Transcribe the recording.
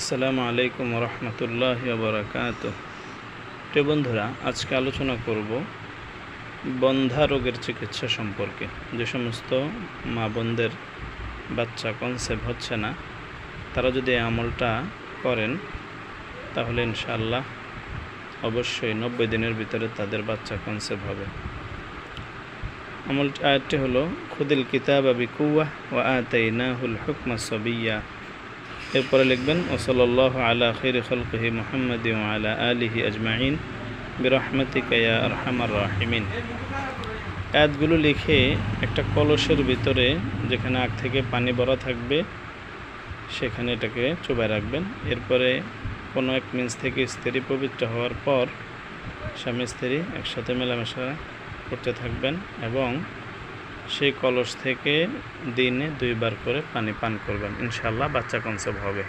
আসসালামু আলাইকুম রহমতুল্লাহি ওয়া বারাকাতুহু। প্রিয় বন্ধুরা, আজকে আলোচনা করব বন্ধ্যা রোগের চিকিৎসা সম্পর্কে। যে সমস্ত মা বোনদের বাচ্চা কনসেপ্ট হচ্ছে না, তারা যদি এই আমলটা করেন তাহলে ইনশাআল্লাহ অবশ্যই 90 দিনের ভিতরে তাদের বাচ্চা কনসেপ্ট হবে। আয়াতটি হলো খুদিল কিতাবা বিকুওয়া ওয়া আতাইনাহুল হুকমা সাবিয়্যা। এরপরে লিখবেন ওয়াসাল্লাল্লাহু আলা খাইরি খালকিহি মুহাম্মাদি ওয়া আলা আলিহি আজমাইন বিরহমাতিকা ইয়া আরহামার রাহিমিন। আয়াতগুলো লিখে একটা কলসের ভিতরে, যেখানে আগ থেকে পানি ভরা থাকবে, সেখানে এটাকে চুবায় রাখবেন। এরপরে কোনো এক মিন্স থেকে স্ত্রী পবিত্র হওয়ার পর স্বামী স্ত্রী একসাথে মেলামেশা করতে থাকবেন এবং সেই কলস থেকে দিনে 2 বার করে পানি পান করবেন। ইনশাআল্লাহ বাচ্চা কনসেপ্ট হবে।